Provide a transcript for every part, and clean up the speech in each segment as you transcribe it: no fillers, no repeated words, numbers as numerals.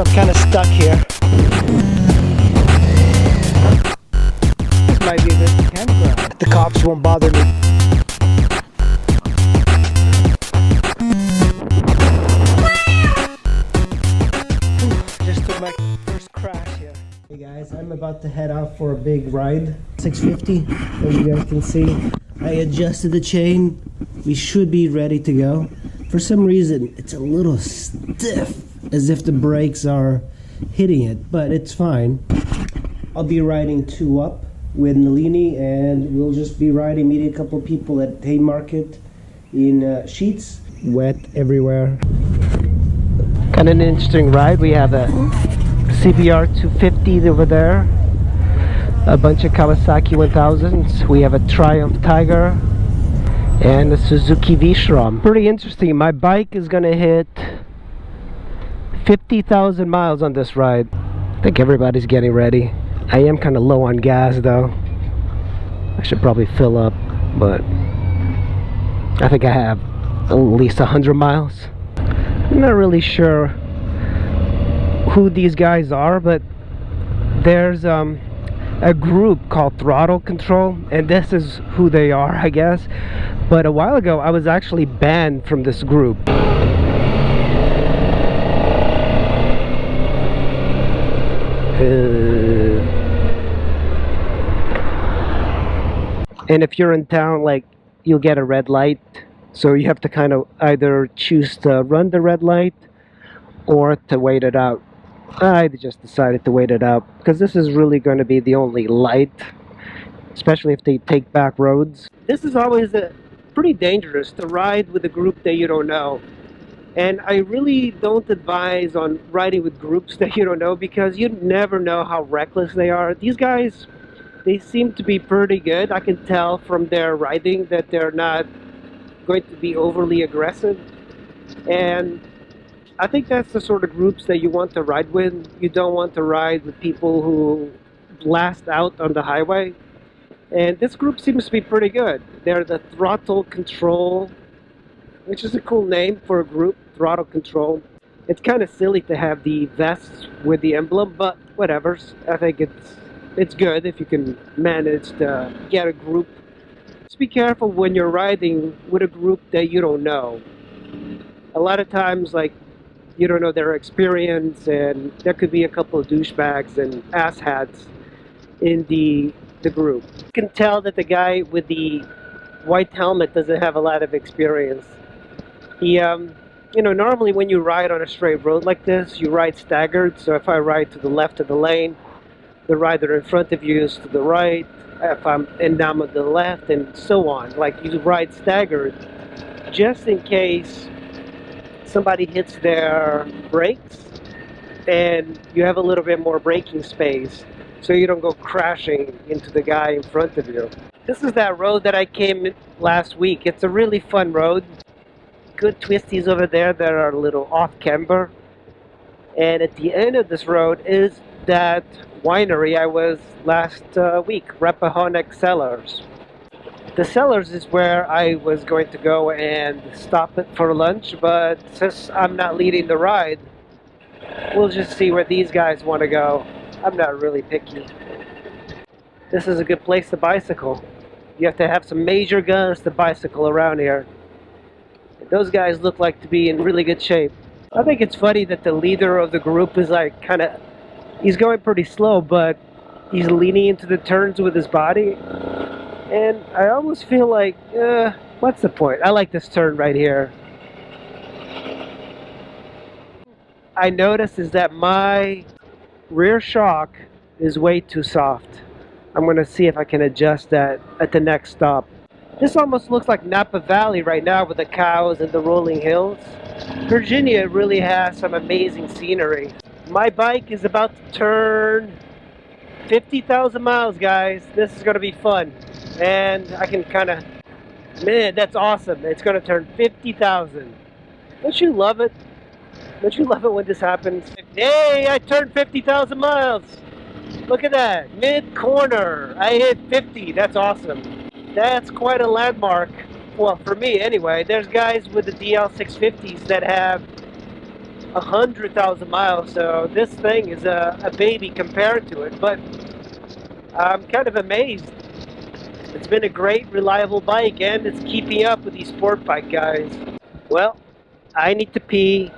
I'm kind of stuck here. This might be a good campground. The cops won't bother me. Just took my first crash here. Hey guys, I'm about to head out for a big ride. 650, as you guys can see. I adjusted the chain. We should be ready to go. For some reason, it's a little stiff, as if the brakes are hitting it, but it's fine. I'll be riding 2 up with Nalini, and we'll just be riding, meeting a couple of people at Haymarket in Sheets. Wet everywhere. Kind of an interesting ride. We have a CBR 250 over there, a bunch of Kawasaki 1000s. We have a Triumph Tiger and a Suzuki v-strom. Pretty interesting. My bike is gonna hit 50,000 miles on this ride. I think everybody's getting ready. I am kind of low on gas though. I should probably fill up, but I think I have at least 100 miles. I'm not really sure who these guys are, but there's a group called Throttle Control, and this is who they are, I guess. But a while ago I was actually banned from this group. And if you're in town, like, you'll get a red light, so you have to kind of either choose to run the red light or to wait it out. I just decided to wait it out because this is really going to be the only light, especially if they take back roads. This is always pretty dangerous to ride with a group that you don't know, and I really don't advise on riding with groups that you don't know, because you never know how reckless they are. These guys, they seem to be pretty good. I can tell from their riding that they're not going to be overly aggressive, and I think that's the sort of groups that you want to ride with. You don't want to ride with people who blast out on the highway. And this group seems to be pretty good. They're the Throttle Control, which is a cool name for a group, Throttle Control. It's kind of silly to have the vests with the emblem, but whatever. I think it's good if you can manage to get a group. Just be careful when you're riding with a group that you don't know. A lot of times, like, you don't know their experience, and there could be a couple of douchebags and asshats in the group. You can tell that the guy with the white helmet doesn't have a lot of experience. He, you know, normally when you ride on a straight road like this, you ride staggered. So if I ride to the left of the lane, the rider in front of you is to the right. If I'm on the left, and so on. Like, you ride staggered just in case somebody hits their brakes and you have a little bit more braking space, so you don't go crashing into the guy in front of you. This is that road that I came in last week. It's a really fun road. Good twisties over there that are a little off camber. And at the end of this road is that winery I was last week, Rappahannock Cellars. The Cellars is where I was going to go and stop it for lunch, but since I'm not leading the ride, we'll just see where these guys want to go. I'm not really picky. This is a good place to bicycle. You have to have some major guns to bicycle around here. Those guys look like to be in really good shape. I think it's funny that the leader of the group is like he's going pretty slow, but he's leaning into the turns with his body. And I almost feel like, what's the point? I like this turn right here. I noticed is that my rear shock is way too soft. I'm going to see if I can adjust that at the next stop. This almost looks like Napa Valley right now with the cows and the rolling hills. Virginia really has some amazing scenery. My bike is about to turn 50,000 miles, guys. This is going to be fun. And I can kind of, man, that's awesome. It's going to turn 50,000. Don't you love it? Don't you love it when this happens? Hey, I turned 50,000 miles. Look at that. Mid-corner. I hit 50. That's awesome. That's quite a landmark. Well, for me anyway. There's guys with the Dl650s that have 100,000 miles, so this thing is a baby compared to it, but I'm kind of amazed. It's been a great, reliable bike, and it's keeping up with these sport bike guys. Well, I need to pee,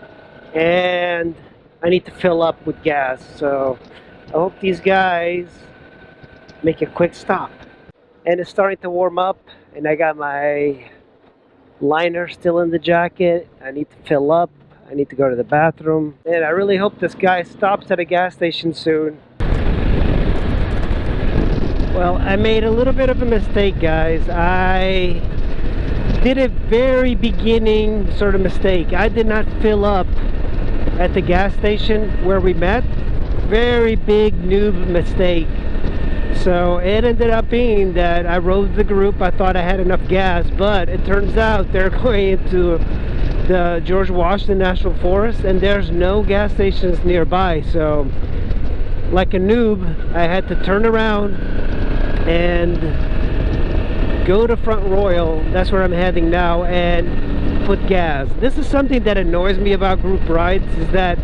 and I need to fill up with gas, so I hope these guys make a quick stop. And it's starting to warm up, and I got my liner still in the jacket. I need to fill up. I need to go to the bathroom, and I really hope this guy stops at a gas station soon. Well, I made a little bit of a mistake, guys. I did a very beginning sort of mistake. I did not fill up at the gas station where we met. Very big noob mistake. So it ended up being that I rode the group. I thought I had enough gas, but it turns out they're going into the George Washington National Forest, and there's no gas stations nearby. So like a noob, I had to turn around and go to Front Royal. That's where I'm heading now, and put gas. This is something that annoys me about group rides, is that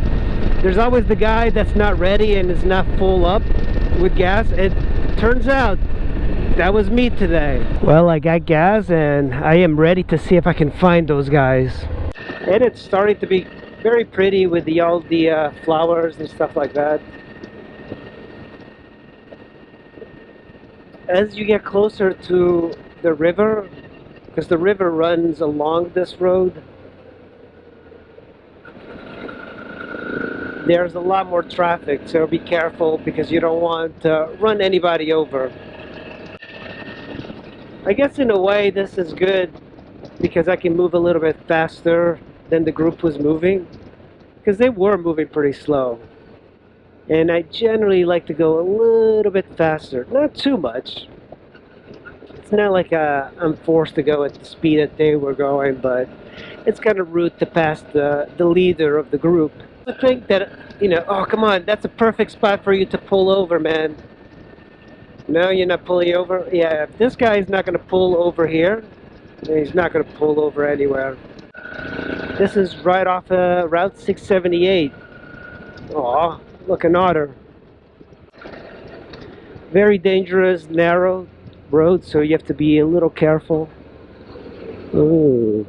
there's always the guy that's not ready and is not full up with gas. It turns out that was me today. Well, I got gas, and I am ready to see if I can find those guys. And it's starting to be very pretty with all the flowers and stuff like that. As you get closer to the river, because the river runs along this road, there's a lot more traffic, so be careful because you don't want to run anybody over. I guess in a way this is good because I can move a little bit faster than the group was moving, because they were moving pretty slow. And I generally like to go a little bit faster, not too much. It's not like I'm forced to go at the speed that they were going, but it's kind of rude to pass the leader of the group. I think that, you know, oh come on, that's a perfect spot for you to pull over, man. No, you're not pulling over? Yeah, if this guy is not going to pull over here, then he's not going to pull over anywhere. This is right off Route 678. Aw, look, an otter. Very dangerous, narrow road, so you have to be a little careful. Ooh.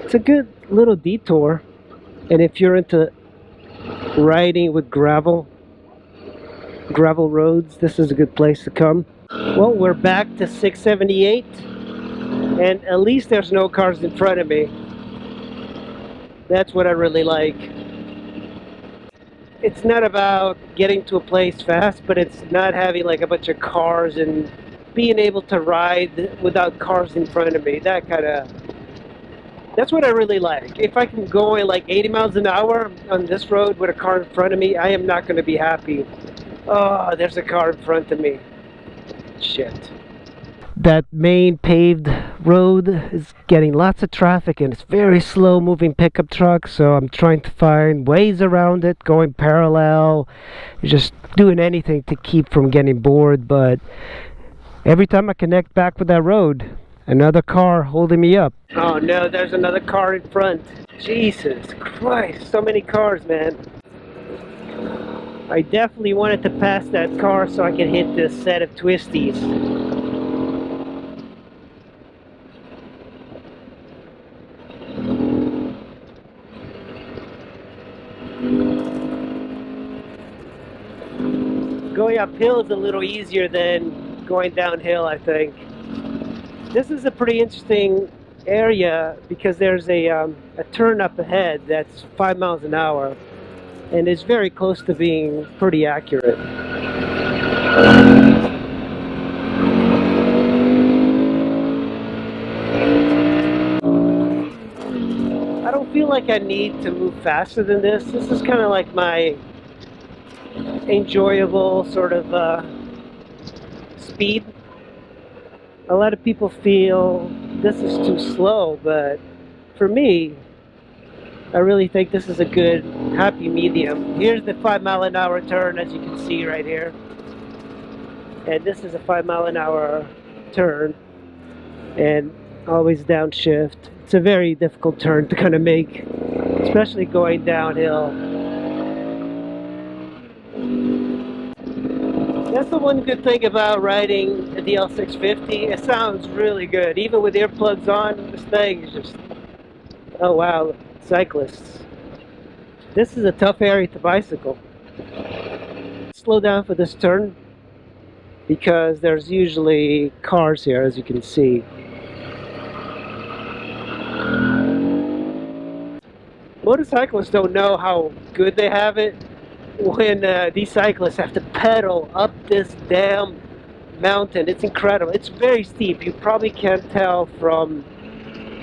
It's a good little detour, and if you're into riding with gravel roads, this is a good place to come. Well, we're back to 678, and at least there's no cars in front of me. That's what I really like. It's not about getting to a place fast, but it's not having like a bunch of cars and being able to ride without cars in front of me. That's what I really like. If I can go at like 80 miles an hour on this road with a car in front of me, I am not going to be happy. Oh, there's a car in front of me. Shit. That main paved road is getting lots of traffic, and it's very slow moving pickup trucks, so I'm trying to find ways around it, going parallel, just doing anything to keep from getting bored. But every time I connect back with that road, another car holding me up. Oh no, there's another car in front. Jesus Christ, so many cars, man. I definitely wanted to pass that car so I could hit this set of twisties. Going uphill is a little easier than going downhill, I think. This is a pretty interesting area because there's a turn up ahead that's 5 miles an hour, and it's very close to being pretty accurate. I don't feel like I need to move faster than this. This is kind of like my enjoyable sort of speed. A lot of people feel this is too slow, but for me, I really think this is a good happy medium. Here's the 5 mile an hour turn, as you can see right here. and this is a 5-mile-an-hour turn, and always downshift. It's a very difficult turn to kind of make, especially going downhill. That's the one good thing about riding a Dl650. It sounds really good. Even with earplugs on, this thing is just, oh wow, cyclists. This is a tough area to bicycle. Slow down for this turn because there's usually cars here, as you can see. Motorcyclists don't know how good they have it when these cyclists have to pedal up this damn mountain. It's incredible. It's very steep. You probably can't tell from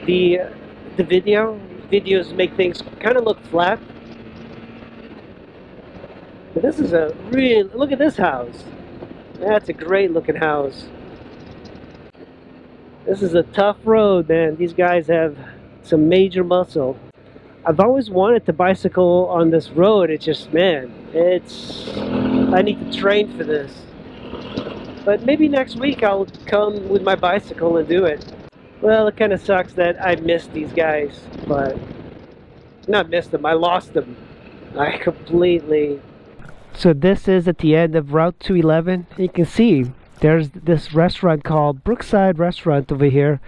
the video. Videos make things kind of look flat. But this is a real, look at this house. That's a great looking house. This is a tough road, man. These guys have some major muscle. I've always wanted to bicycle on this road. It's just, man, I need to train for this. But maybe next week I'll come with my bicycle and do it. Well, it kind of sucks that I missed these guys, but not missed them, I lost them. I completely. So this is at the end of Route 211. You can see there's this restaurant called Brookside Restaurant over here,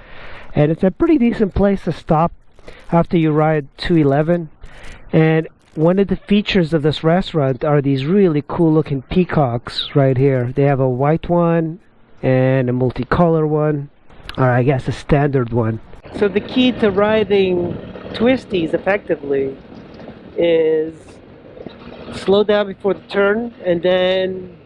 and it's a pretty decent place to stop after you ride 211. And one of the features of this restaurant are these really cool looking peacocks right here. They have a white one and a multicolor one, or I guess a standard one. So the key to riding twisties effectively is slow down before the turn and then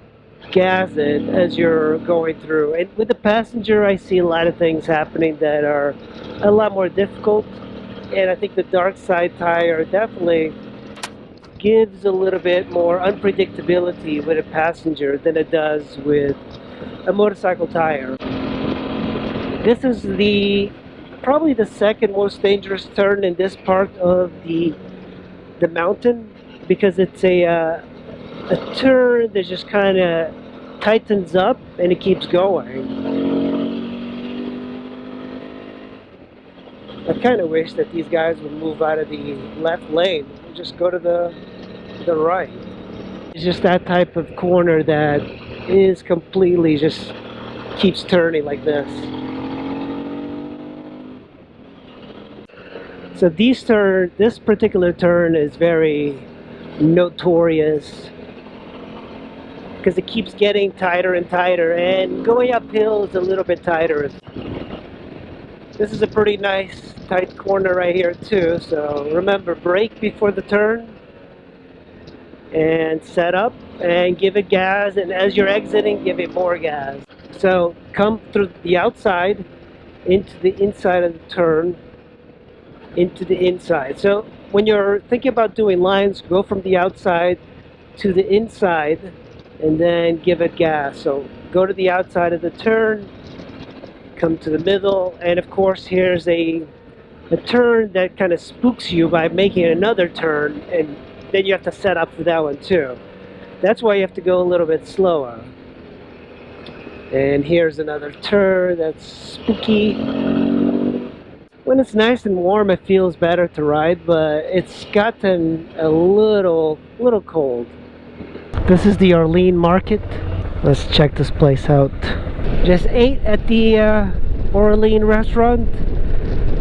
gas it as you're going through. And with the passenger, I see a lot of things happening that are a lot more difficult. And I think the dark side tire definitely gives a little bit more unpredictability with a passenger than it does with a motorcycle tire. This is probably the second most dangerous turn in this part of the mountain, because it's a turn that just kind of tightens up and it keeps going. I kind of wish that these guys would move out of the left lane and just go to the right. It's just that type of corner that is completely just keeps turning like this. So this particular turn is very notorious because it keeps getting tighter and tighter, and going uphill is a little bit tighter. This is a pretty nice tight corner right here too, so remember, brake before the turn and set up and give it gas, and as you're exiting, give it more gas. So come through the outside into the inside of the turn, into the inside. So when you're thinking about doing lines, go from the outside to the inside and then give it gas. So go to the outside of the turn, come to the middle, and of course here's a turn that kind of spooks you by making another turn, and then you have to set up for that one too. That's why you have to go a little bit slower. And here's another turn that's spooky. When it's nice and warm, it feels better to ride, but it's gotten a little cold. This is the Orleans Market. Let's check this place out. Just ate at the Orleans restaurant.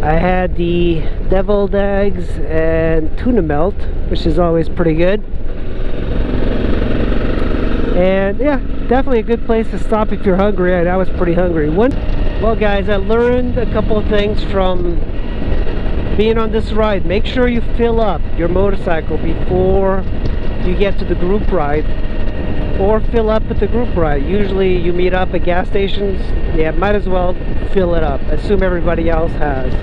I had the deviled eggs and tuna melt, which is always pretty good. And yeah, definitely a good place to stop if you're hungry, and I was pretty hungry. Well guys, I learned a couple of things from being on this ride. Make sure you fill up your motorcycle before you get to the group ride, or fill up at the group ride. Usually you meet up at gas stations. Yeah, might as well fill it up. Assume everybody else has.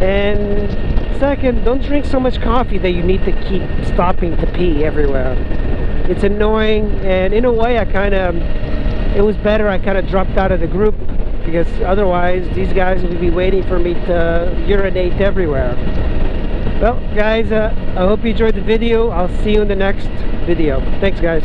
And second, don't drink so much coffee that you need to keep stopping to pee everywhere. It's annoying, and in a way it was better I kind of dropped out of the group, because otherwise these guys would be waiting for me to urinate everywhere. Well guys, I hope you enjoyed the video. I'll see you in the next video. Thanks guys.